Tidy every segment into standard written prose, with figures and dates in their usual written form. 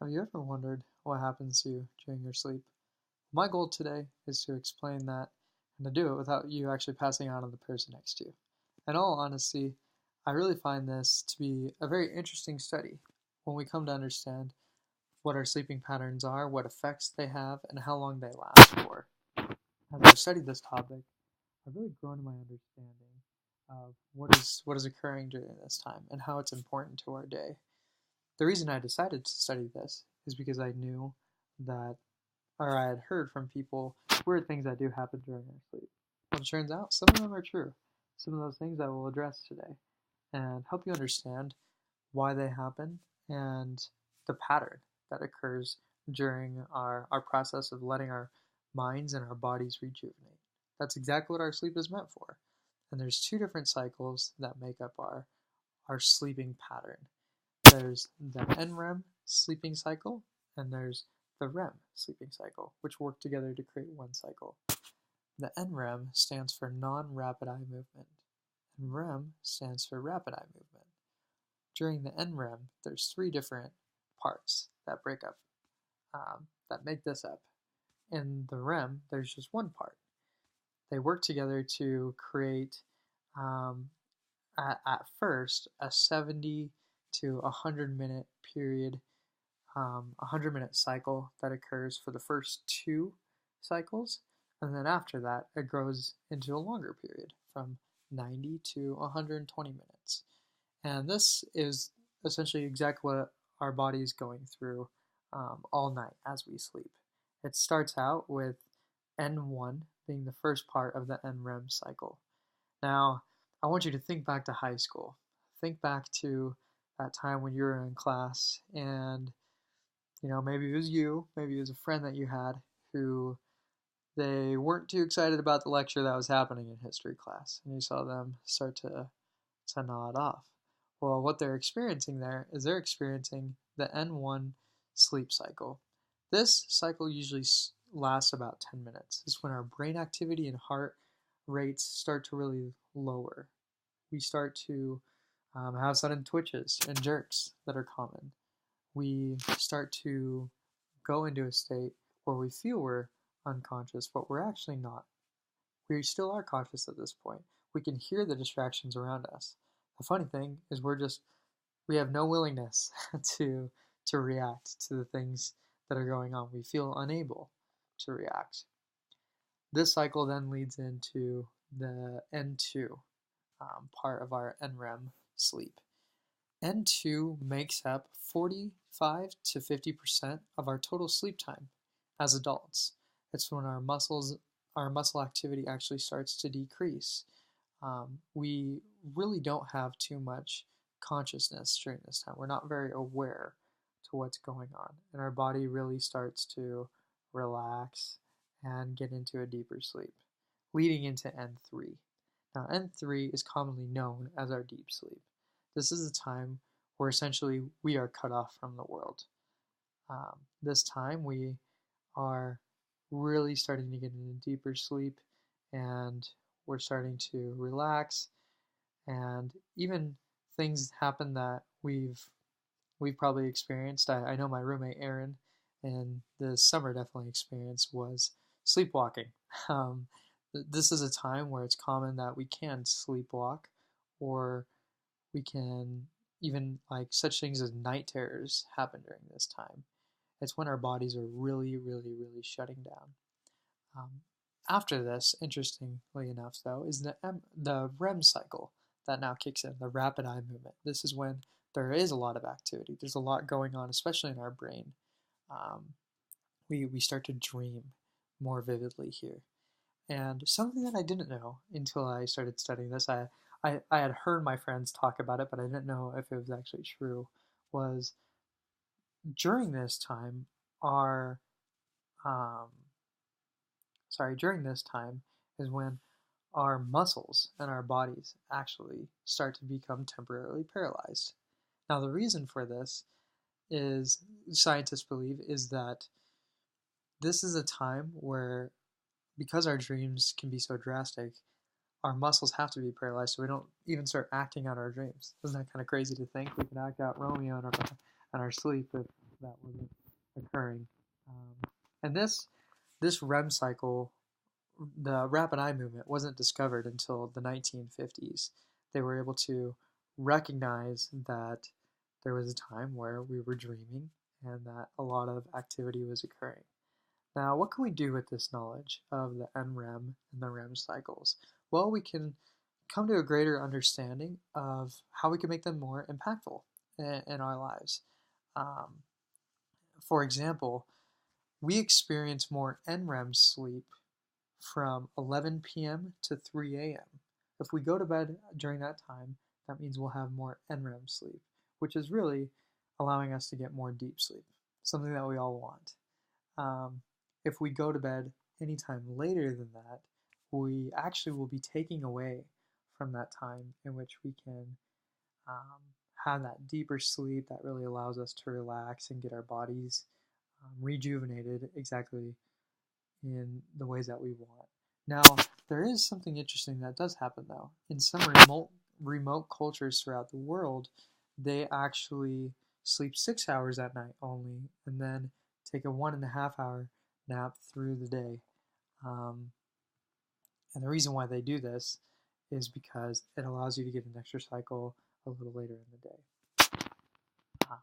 Have you ever wondered what happens to you during your sleep? My goal today is to explain that and to do it without you actually passing out on the person next to you. In all honesty, I really find this to be a very interesting study when we come to understand what our sleeping patterns are, what effects they have, and how long they last for. As I've studied this topic, I've really grown in my understanding of what is occurring during this time and how it's important to our day. The reason I decided to study this is because I knew that, or I had heard from people, weird things that do happen during our sleep. And it turns out some of them are true. Some of those things I will address today and help you understand why they happen and the pattern that occurs during our process of letting our minds and our bodies rejuvenate. That's exactly what our sleep is meant for. And there's two different cycles that make up our sleeping pattern. There's the NREM sleeping cycle, and there's the REM sleeping cycle, which work together to create one cycle. The NREM stands for non-rapid eye movement, and REM stands for rapid eye movement. During the NREM, there's three different parts that break up, that make this up. In the REM, there's just one part. They work together to create, at first, a 70 to 100-minute period, 100-minute cycle that occurs for the first two cycles, and then after that it grows into a longer period from 90 to 120 minutes. And this is essentially exactly what our body is going through all night as we sleep. It starts out with N1 being the first part of the NREM cycle. Now, I want you to think back to high school. Think back to that time when you were in class and maybe it was you, maybe it was a friend that you had who they weren't too excited about the lecture that was happening in history class, and you saw them start to nod off. Well, what they're experiencing there is they're experiencing the N1 sleep cycle. This cycle usually lasts about 10 minutes. It's when our brain activity and heart rates start to really lower. We start to have sudden twitches and jerks that are common. We start to go into a state where we feel we're unconscious, but we're actually not. We still are conscious at this point. We can hear the distractions around us. The funny thing is we have no willingness to react to the things that are going on. We feel unable to react. This cycle then leads into the N2 part of our NREM sleep. N2 makes up 45 to 50% of our total sleep time as adults. It's when our muscle activity actually starts to decrease. We really don't have too much consciousness during this time. We're not very aware to what's going on, and our body really starts to relax and get into a deeper sleep, leading into N3. Now, N3 is commonly known as our deep sleep. This is a time where essentially we are cut off from the world. This time we are really starting to get into deeper sleep, and we're starting to relax, and even things happen that we've probably experienced. I know my roommate Aaron in the summer definitely experienced was sleepwalking. This is a time where it's common that we can sleepwalk, or we can even, like, such things as night terrors happen during this time. It's when our bodies are really, really, really shutting down. After this, interestingly enough, though, is the REM cycle that now kicks in, the rapid eye movement. This is when there is a lot of activity. There's a lot going on, especially in our brain. We start to dream more vividly here. And something that I didn't know until I started studying this, I had heard my friends talk about it, but I didn't know if it was actually true, was during this time, um, during this time is when our muscles and our bodies actually start to become temporarily paralyzed. Now, the reason for this is, scientists believe, is that this is a time where, because our dreams can be so drastic, our muscles have to be paralyzed so we don't even start acting out our dreams. Isn't that kind of crazy to think? We can act out Romeo in our sleep if that wasn't occurring. And this REM cycle, the rapid eye movement, wasn't discovered until the 1950s. They were able to recognize that there was a time where we were dreaming and that a lot of activity was occurring. Now, what can we do with this knowledge of the NREM and the REM cycles? Well, we can come to a greater understanding of how we can make them more impactful in our lives. Um, for example, we experience more NREM sleep from 11 p.m. to 3 a.m. If we go to bed during that time, that means we'll have more NREM sleep, which is really allowing us to get more deep sleep, something that we all want. If we go to bed anytime later than that, we actually will be taking away from that time in which we can um, have that deeper sleep that really allows us to relax and get our bodies rejuvenated exactly in the ways that we want. Now, there is something interesting that does happen though. In some remote cultures throughout the world, they actually sleep 6 hours at night only and then take a 1.5 hour nap through the day. Um, and the reason why they do this is because it allows you to get an extra cycle a little later in the day. Um,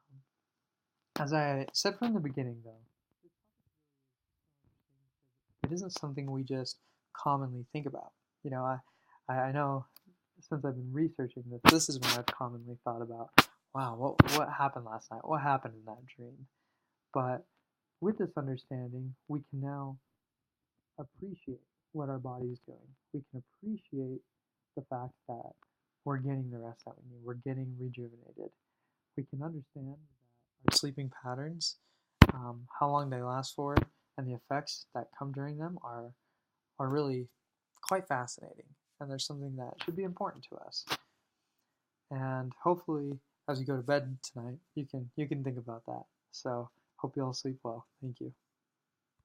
as I said from the beginning, though, it isn't something we just commonly think about. You know, I know since I've been researching this, this is when I've commonly thought about, wow, what happened last night? What happened in that dream? But with this understanding, we can now appreciate what our body is doing. We can appreciate the fact that we're getting the rest that we need. We're getting rejuvenated. We can understand that our sleeping patterns, how long they last for, and the effects that come during them are really quite fascinating. And there's something that should be important to us. And hopefully, as you go to bed tonight, you can think about that. So hope you all sleep well. Thank you.